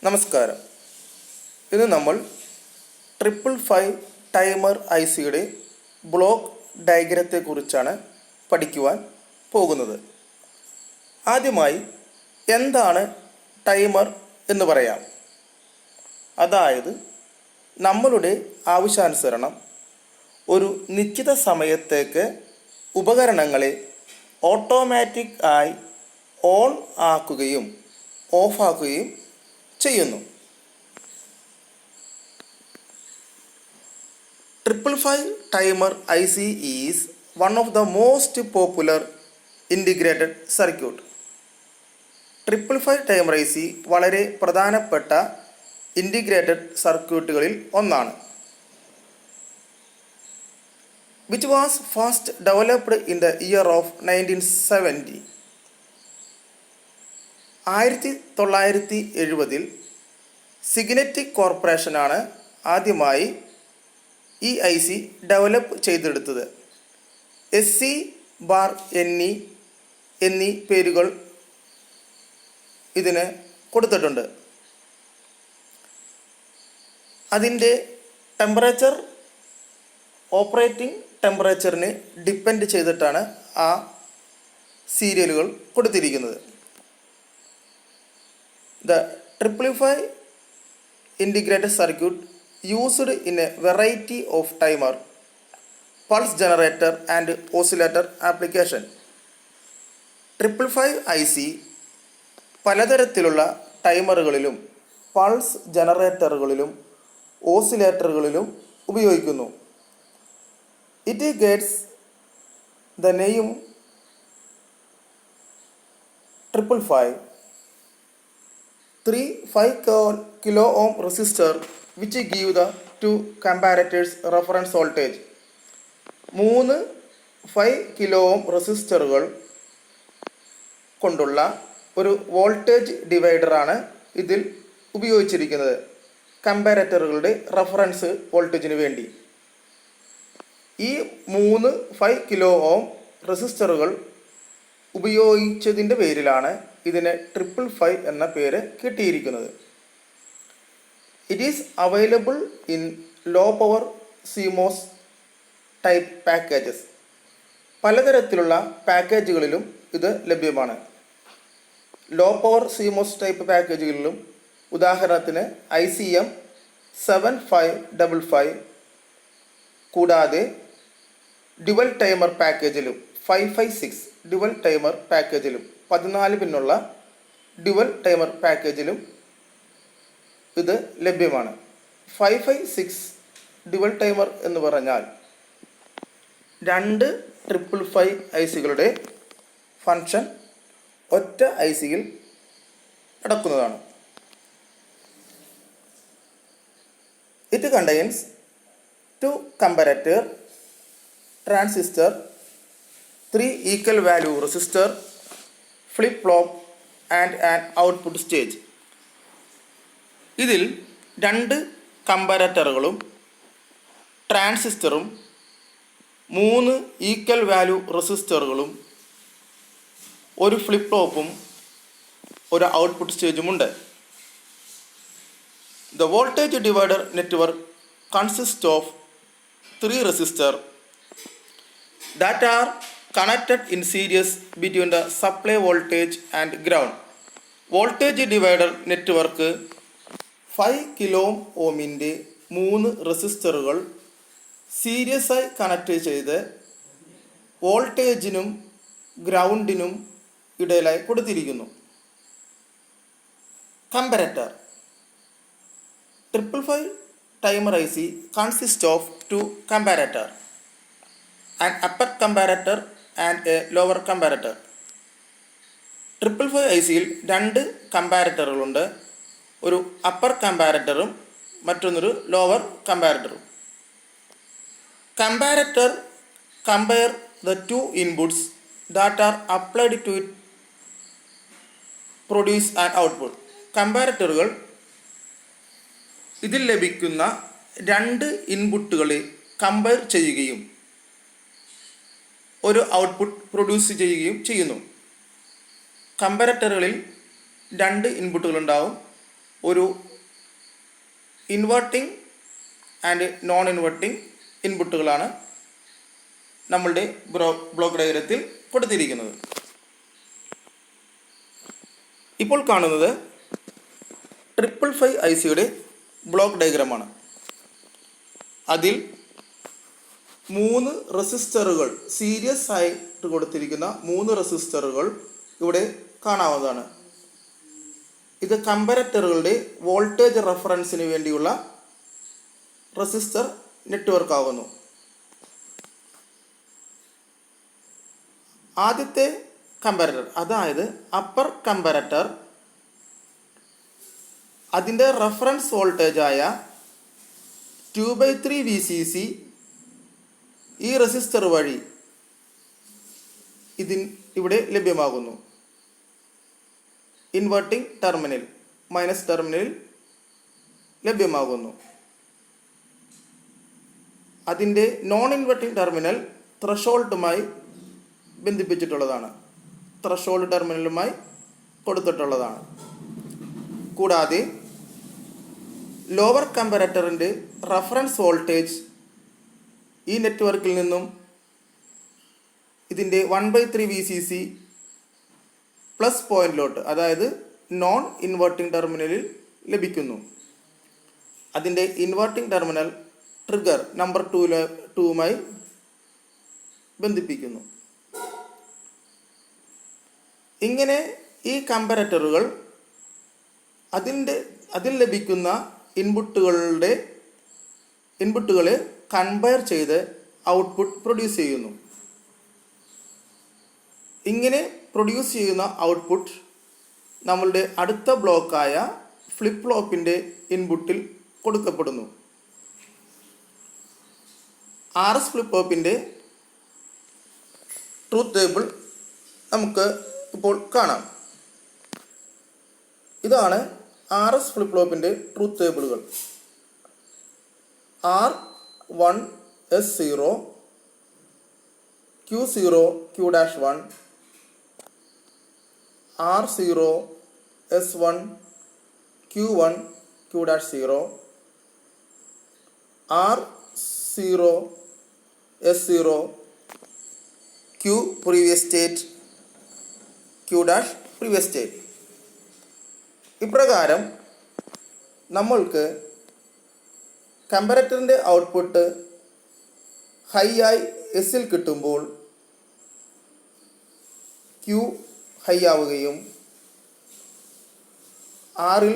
നമസ്കാരം. ഇന്ന് നമ്മൾ 555 ടൈമർ ICയുടെ ബ്ലോക്ക് ഡയഗ്രത്തെക്കുറിച്ചാണ് പഠിക്കുവാൻ പോകുന്നത്. ആദ്യമായി എന്താണ് ടൈമർ എന്ന് പറയാം. അതായത് നമ്മളുടെ ആവശ്യാനുസരണം ഒരു നിശ്ചിത സമയത്തേക്ക് ഉപകരണങ്ങളെ ഓട്ടോമാറ്റിക് ആയി ഓൺ ആക്കുകയും ഓഫാക്കുകയും ചെയ്യുന്നു. 555 timer IC is one of the most popular integrated circuit. 555 timer IC വളരെ പ്രധാനപ്പെട്ട ഇൻറ്റിഗ്രേറ്റഡ് സർക്യൂട്ടുകളിൽ ഒന്നാണ്. which was first developed in the year of 1970. 1970 സിഗ്നറ്റിക് കോർപ്പറേഷനാണ് ആദ്യമായി ഈ IC ഡെവലപ്പ് ചെയ്തെടുത്തത്. SC/NE എന്നീ പേരുകൾ ഇതിന് കൊടുത്തിട്ടുണ്ട്. അതിൻ്റെ ടെമ്പറേച്ചർ ഓപ്പറേറ്റിംഗ് ടെമ്പറേച്ചറിനെ ഡിപ്പെൻഡ് ചെയ്തിട്ടാണ് ആ സീരിയലുകൾ കൊടുത്തിരിക്കുന്നത്. The 555 integrated circuit used in a variety of timer, pulse generator and oscillator application. 555 IC പലതരത്തിലുള്ള ടൈമറുകളിലും പൾസ് ജനറേറ്ററുകളിലും ഓസിലേറ്ററുകളിലും ഉപയോഗിക്കുന്നു. It gets the name 555 3 5 kilo ohm resistor which give the two comparators reference voltage. 3 5 kilo ohm റെസിസ്റ്ററുകൾ കൊണ്ടുള്ള ഒരു voltage ഡിവൈഡറാണ് ഇതിൽ ഉപയോഗിച്ചിരിക്കുന്നത് കമ്പാരറ്ററുകളുടെ reference വോൾട്ടേജിന് വേണ്ടി. ഈ 3 5 കിലോ ഓം റെസിസ്റ്ററുകൾ ഉപയോഗിച്ചതിൻ്റെ പേരിലാണ് ഇതിന് 555 എന്ന പേര് കിട്ടിയിരിക്കുന്നത്. It is available in low power CMOS type packages. പലതരത്തിലുള്ള പാക്കേജുകളിലും ഇത് ലഭ്യമാണ്. ലോ പവർ CMOS ടൈപ്പ് പാക്കേജുകളിലും ഉദാഹരണത്തിന് ICM 7555 കൂടാതെ ഡ്യുവൽ ടൈമർ പാക്കേജിലും 556 ഡ്യുവൽ ടൈമർ പാക്കേജിലും 14 പിന്നുള്ള ഡ്യുവൽ ടൈമർ പാക്കേജിലും ഇത് ലഭ്യമാണ്. 556 ഡ്യുവൽ ടൈമർ എന്ന് പറഞ്ഞാൽ 2 555 ICകളുടെ ഫങ്ഷൻ ഒറ്റ ICയിൽ നടക്കുന്നതാണ്. It contains 2 comparator, transistor, 3 equal value resistor, flip-flop and an output stage. ഇതിൽ 2 കമ്പാരറ്ററുകളും ട്രാൻസിസ്റ്ററും 3 ഈക്വൽ വാല്യൂ റെസിസ്റ്ററുകളും ഒരു ഫ്ലിപ്പ് ഫ്ലോപ്പും ഒരു output സ്റ്റേജുമുണ്ട്. The voltage divider network consists of 3 resistors that are connected in series between the supply voltage and ground. Voltage divider network 5 kilo ഓമിൻ്റെ 3 റെസിസ്റ്ററുകൾ series ആയി connect ചെയ്ത് വോൾട്ടേജിനും ഗ്രൗണ്ടിനും ഇടയിലായി കൊടുത്തിരിക്കുന്നു. Comparator 555 timer IC consists of 2 comparator, an upper comparator and a lower comparator. 555 ICയിൽ 2 കമ്പാരറ്ററുകളുണ്ട്. ഒരു upper കമ്പാരറ്ററും മറ്റൊന്നൊരു ലോവർ കമ്പാരറ്ററും. Comparator compare the two inputs that are applied to it produce an output. കമ്പാരറ്ററുകൾ ഇതിൽ ലഭിക്കുന്ന 2 ഇൻപുട്ടുകളെ കമ്പയർ ചെയ്യുകയും ഒരു ഔട്ട്പുട്ട് പ്രൊഡ്യൂസ് ചെയ്യുകയും ചെയ്യുന്നു. കമ്പാരറ്ററുകളിൽ 2 ഇൻപുട്ടുകൾ ഉണ്ടാവും. ഒരു ഇൻവെർട്ടിംഗ് ആൻഡ് നോൺ ഇൻവെർട്ടിംഗ് ഇൻപുട്ടുകളാണ് നമ്മളുടെ ബ്ലോക്ക് ഡയഗ്രത്തിൽ കൊടുത്തിരിക്കുന്നത്. ഇപ്പോൾ കാണുന്നത് 555 ICയുടെ ബ്ലോക്ക് ഡയഗ്രമാണ്. അതിൽ 3 റെസിസ്റ്ററുകൾ, സീരീസ് ആയിട്ട് കൊടുത്തിരിക്കുന്ന 3 റെസിസ്റ്ററുകൾ ഇവിടെ കാണാവുന്നതാണ്. ഇത് കമ്പാരറ്ററുകളുടെ വോൾട്ടേജ് റെഫറൻസിന് വേണ്ടിയുള്ള റെസിസ്റ്റർ നെറ്റ്വർക്ക് ആകുന്നു. ആദ്യത്തെ കമ്പാരറ്റർ, അതായത് അപ്പർ കമ്പാരറ്റർ, അതിൻ്റെ റെഫറൻസ് വോൾട്ടേജായ 2/3 VCC ഈ റെസിസ്റ്റർ വഴി ഇവിടെ ലഭ്യമാകുന്നു. ഇൻവെർട്ടിംഗ് ടെർമിനൽ, മൈനസ് ടെർമിനലിൽ ലഭ്യമാകുന്നു. അതിൻ്റെ നോൺ ഇൻവെർട്ടിംഗ് ടെർമിനൽ ത്രഷോൾഡുമായി ബന്ധിപ്പിച്ചിട്ടുള്ളതാണ്, ത്രഷോൾഡ് ടെർമിനലുമായി കൊടുത്തിട്ടുള്ളതാണ്. കൂടാതെ ലോവർ കമ്പാരറ്ററിൻ്റെ റഫറൻസ് വോൾട്ടേജ് ഈ നെറ്റ്വർക്കിൽ നിന്നും ഇതിൻ്റെ 1/3 VCC പ്ലസ് പോയിന്റിലോട്ട്, അതായത് നോൺ ഇൻവെർട്ടിംഗ് ടെർമിനലിൽ ലഭിക്കുന്നു. അതിൻ്റെ ഇൻവെർട്ടിംഗ് ടെർമിനൽ ട്രിഗർ നമ്പർ 2മായി ബന്ധിപ്പിക്കുന്നു. ഇങ്ങനെ ഈ കമ്പാരറ്ററുകൾ അതിൽ ലഭിക്കുന്ന ഇൻപുട്ടുകളെ കമ്പയർ ചെയ്ത് ഔട്ട്പുട്ട് പ്രൊഡ്യൂസ് ചെയ്യുന്നു. ഇങ്ങനെ പ്രൊഡ്യൂസ് ചെയ്യുന്ന ഔട്ട്പുട്ട് നമ്മളുടെ അടുത്ത ബ്ലോക്കായ ഫ്ലിപ്പ് ഫ്ലോപ്പിൻ്റെ ഇൻപുട്ടിൽ കൊടുക്കപ്പെടുന്നു. RS ഫ്ലിപ്പ് ഫ്ലോപ്പിൻ്റെ ട്രൂത്ത് ടേബിൾ നമുക്ക് ഇപ്പോൾ കാണാം. ഇതാണ് RS ഫ്ലിപ്പ് ഫ്ലോപ്പിൻ്റെ ട്രൂത്ത് ടേബിളുകൾ. R1 S0, Q0 Q'1, R0 S1 Q1 Q'0, R0 S0 Q previous state Q' previous state. ഇപ്രകാരം നമ്മൾക്ക് കമ്പാരറ്ററിൻ്റെ ഔട്ട്പുട്ട് ഹൈ ആയി എസിൽ കിട്ടുമ്പോൾ Q ഹൈ ആവുകയും ആറിൽ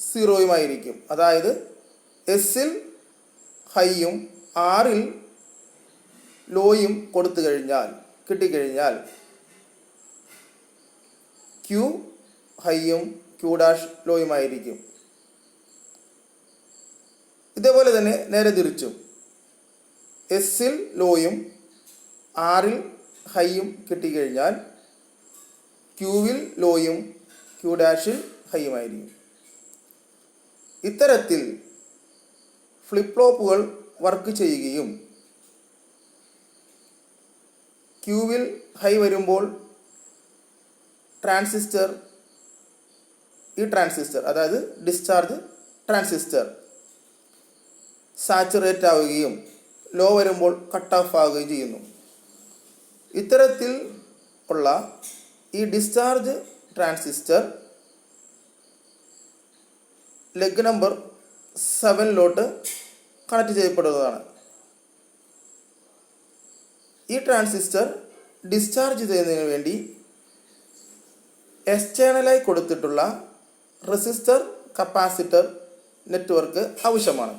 0യുമായിരിക്കും. അതായത് എസിൽ ഹൈയും ആറിൽ ലോയും കിട്ടിക്കഴിഞ്ഞാൽ Q ഹൈയും Q' ലോയുമായിരിക്കും. ഇതേപോലെ തന്നെ നേരെ തിരിച്ചും എസിൽ ലോയും ആറിൽ ഹൈയും കിട്ടിക്കഴിഞ്ഞാൽ ക്യൂവിൽ ലോയും Q' ഹൈയുമായിരിക്കും. ഇത്തരത്തിൽ ഫ്ലിപ്പ് ഫ്ലോപ്പുകൾ വർക്ക് ചെയ്യുകയും ക്യൂവിൽ ഹൈ വരുമ്പോൾ ഈ ട്രാൻസിസ്റ്റർ അതായത് ഡിസ്ചാർജ് ട്രാൻസിസ്റ്റർ സാച്ചുറേറ്റ് ആവുകയും ലോ വരുമ്പോൾ കട്ട് ഓഫ് ആവുകയും ചെയ്യുന്നു. ഇത്തരത്തിൽ ഉള്ള ഈ ഡിസ്ചാർജ് ട്രാൻസിസ്റ്റർ ലെഗ് നമ്പർ 7ലോട്ട് കണക്ട് ചെയ്യപ്പെടുന്നതാണ്. ഈ ട്രാൻസിസ്റ്റർ ഡിസ്ചാർജ് ചെയ്യുന്നതിന് വേണ്ടി എക്സ്റ്റേണലായി കൊടുത്തിട്ടുള്ള റെസിസ്റ്റർ കപ്പാസിറ്റർ നെറ്റ്വർക്ക് ആവശ്യമാണ്.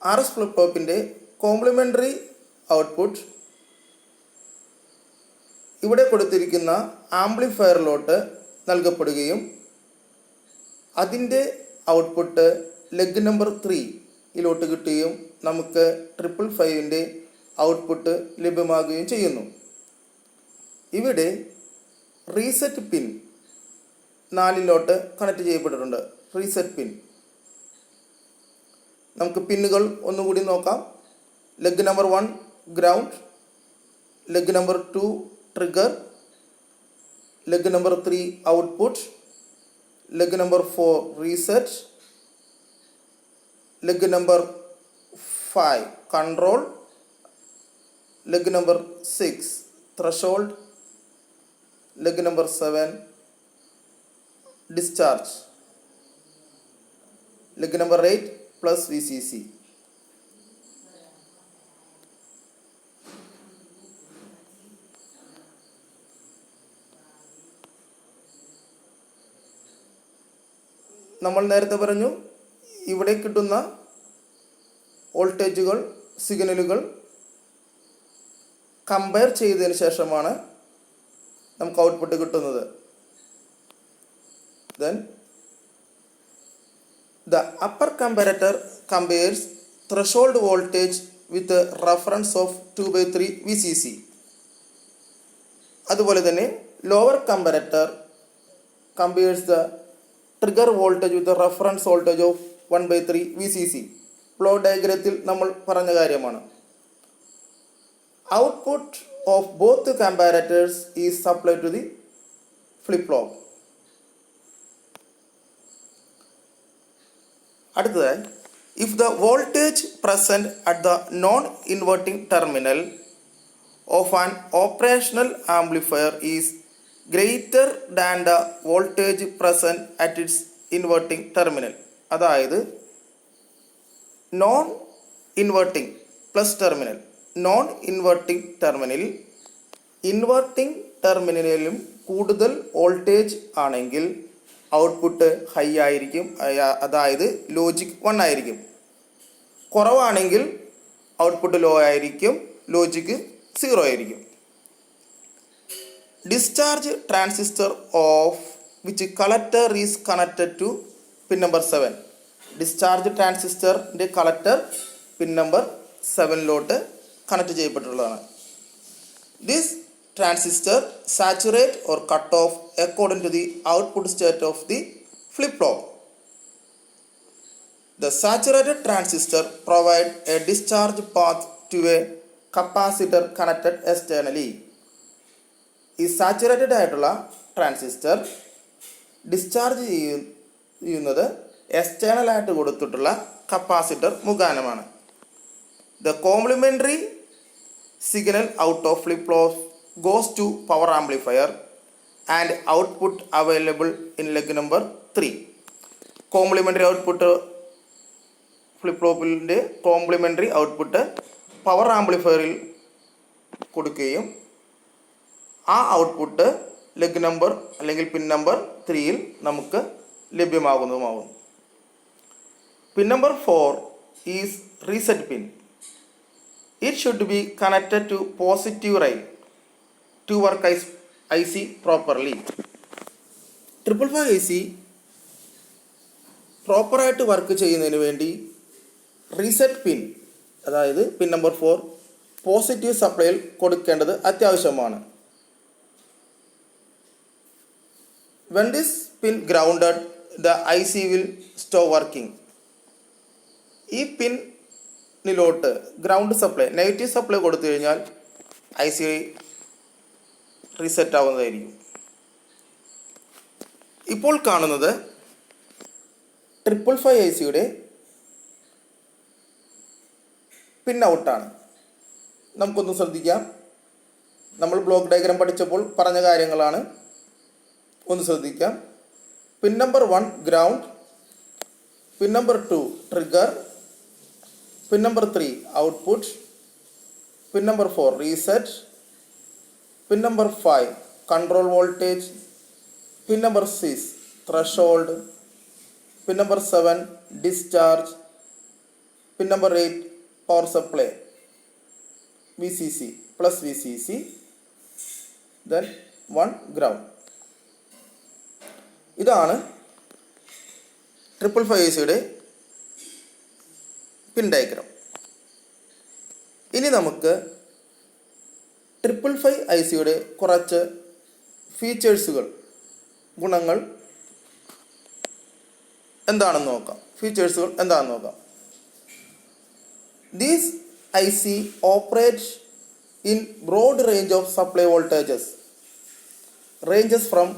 RS ഫ്ലിപ്പ് ഫ്ലോപ്പിൻ്റെ കോംപ്ലിമെൻ്ററി ഔട്ട്പുട്ട് ഇവിടെ കൊടുത്തിരിക്കുന്ന ആംപ്ലിഫയറിലോട്ട് നൽകപ്പെടുകയും അതിൻ്റെ ഔട്ട്പുട്ട് ലെഗ് നമ്പർ 3 കിട്ടുകയും നമുക്ക് 555ൻ്റെ ഔട്ട്പുട്ട് ലഭ്യമാകുകയും ചെയ്യുന്നു. ഇവിടെ റീസെറ്റ് പിൻ 4 കണക്ട് ചെയ്യപ്പെട്ടിട്ടുണ്ട്. റീസെറ്റ് പിൻ നമുക്ക് പിന്നുകൾ ഒന്നുകൂടി നോക്കാം. Leg number 1 ground, leg number 2 trigger, leg number 3 output, leg number 4 reset, leg number 5 control, leg number 6 threshold, leg number 7 discharge, leg number 8 plus VCC. നമ്മൾ നേരത്തെ പറഞ്ഞു ഇവിടെ കിട്ടുന്ന വോൾട്ടേജുകൾ സിഗ്നലുകൾ കമ്പയർ ചെയ്തതിന് ശേഷമാണ് നമുക്ക് ഔട്ട്പുട്ട് കിട്ടുന്നത്. Then the upper comparator compares threshold voltage with a reference of 2/3 VCC. അതുപോലെ തന്നെ lower comparator compares the trigger voltage with the reference voltage of 1/3 VCC. Flow ഡയഗ്രത്തിൽ നമ്മൾ പറഞ്ഞ കാര്യമാണ്. Output of both the comparators is supplied to the flip-flop. അടുത്തതായി, if the voltage present at the non-inverting terminal of an operational amplifier is greater than the voltage present at its inverting terminal, അതായത് non inverting plus terminal, non inverting ടെർമിനലിൽ inverting ടെർമിനലിലും കൂടുതൽ voltage ആണെങ്കിൽ output high ആയിരിക്കും, അതായത് logic 1 ആയിരിക്കും. കുറവാണെങ്കിൽ output law ആയിരിക്കും, logic 0 ആയിരിക്കും. Discharge transistor off which collector is connected to pin number 7. Discharge ട്രാൻസിസ്റ്ററിൻ്റെ കളക്ടർ പിൻ നമ്പർ 7 കണക്ട് ചെയ്യപ്പെട്ടിട്ടുള്ളതാണ്. This transistor saturate or cut off according to the output state of the flip-flop. The saturated transistor provide a discharge path to a capacitor connected externally. ഈ saturated ആയിട്ടുള്ള transistor discharge ചെയ്യുന്നത് external ആയിട്ട് കൊടുത്തിട്ടുള്ള capacitor മുഖാന്തരമാണ്. The complementary signal out of flip-flop goes to power amplifier and output available in leg number 3. Complementary output ഫ്ലിപ്പ്-ഫ്ലോപ്പിൻ്റെ complementary output power ആംപ്ലിഫയറിൽ കൊടുക്കുകയും ആ output leg number അല്ലെങ്കിൽ പിൻ നമ്പർ 3 നമുക്ക് ലഭ്യമാകുന്നതുമാകുന്നു. Pin number 4 is reset pin. It should be connected to positive rail to work IC properly. 555 IC പ്രോപ്പറായിട്ട് work ചെയ്യുന്നതിന് വേണ്ടി റീസെറ്റ് പിൻ, അതായത് പിൻ നമ്പർ 4 പോസിറ്റീവ് സപ്ലൈയിൽ കൊടുക്കേണ്ടത് അത്യാവശ്യമാണ്. When this pin grounded, the IC will stop working. ഈ പിന്നിലോട്ട് ground supply, negative supply കൊടുത്തു കഴിഞ്ഞാൽ IC reset ആവുന്നതായിരിക്കും. ഇപ്പോൾ കാണുന്നത് 555 ICയുടെ പിൻ ഔട്ടാണ്. നമുക്കൊന്ന് ശ്രദ്ധിക്കാം. നമ്മൾ ബ്ലോക്ക് ഡയഗ്രാം പഠിച്ചപ്പോൾ പറഞ്ഞ കാര്യങ്ങളാണ്, ഒന്ന് ശ്രദ്ധിക്കാം. Pin number 1 ground, pin number 2 trigger, pin number 3 output, pin number 4 reset, pin number 5 control voltage, pin number 6 threshold, pin number 7 discharge, pin number 8 power supply VCC plus VCC, then 1 ground. ഇതാണ് 555 ICയുടെ പിൻ diagram. ഇനി നമുക്ക് 555 ICയുടെ കുറച്ച് ഫീച്ചേഴ്സുകൾ, ഗുണങ്ങൾ എന്താണെന്ന് നോക്കാം. These IC operate in broad range of supply voltages. ranges from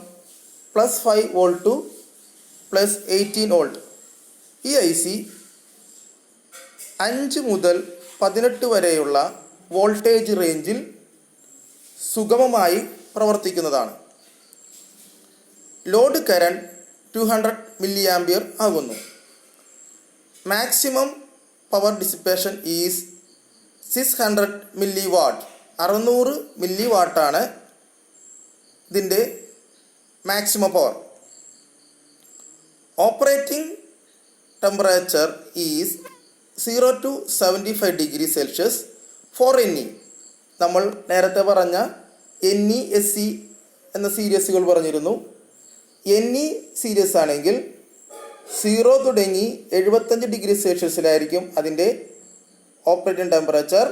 plus 5 volt to plus 18 volt. ഈ I C 5 മുതൽ 18 വരെയുള്ള വോൾട്ടേജ് റേഞ്ചിൽ സുഗമമായി പ്രവർത്തിക്കുന്നതാണ്. ലോഡ് കറണ്ട് 200 മില്ലി ആംപിയർ ആകുന്നു. Maximum power dissipation is 600 milli watt. 600 milli വാട്ടാണ് ഇതിൻ്റെ maximum power. Operating temperature is 0 to 75 degree Celsius for NE. നമ്മൾ നേരത്തെ പറഞ്ഞ NE SE എന്ന സീരീസുകൾ പറഞ്ഞിരുന്നു. NE സീരീസ് ആണെങ്കിൽ 0 തുടങ്ങി 75 ഡിഗ്രി സെൽഷ്യസിലായിരിക്കും അതിൻ്റെ ഓപ്പറേറ്റിംഗ് ടെമ്പറേച്ചർ.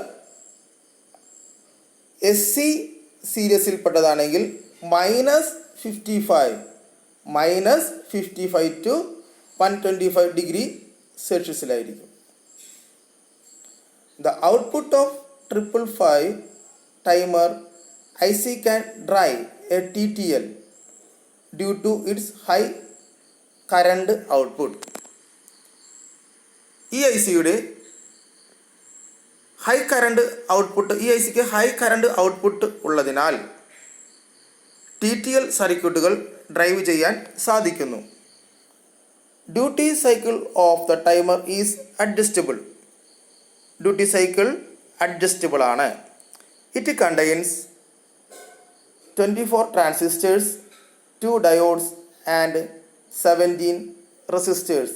SE സീരീസിൽപ്പെട്ടതാണെങ്കിൽ -55 to 125 ഡിഗ്രി സെൽഷ്യസിലായിരിക്കും. The output of 555 timer IC can drive a TTL due to its high current output. ഈ ഐ സിയുടെ ഹൈ കറണ്ട് ഔട്ട്പുട്ട്, ഈ ഐ സിക്ക് ഹൈ കറണ്ട് ഔട്ട്പുട്ട് ഉള്ളതിനാൽ TTL സർക്യൂട്ടുകൾ ഡ്രൈവ് ചെയ്യാൻ സാധിക്കുന്നു. Duty cycle of the timer is adjustable. Duty cycle adjustable ആണ്. It contains 24 transistors, 2 diodes and 17 resistors.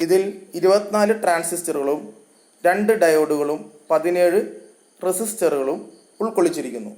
ഇതിൽ 24 ട്രാൻസിസ്റ്ററുകളും 2 ഡയോഡുകളും 17 റെസിസ്റ്ററുകളും ഉൾക്കൊള്ളിച്ചിരിക്കുന്നു.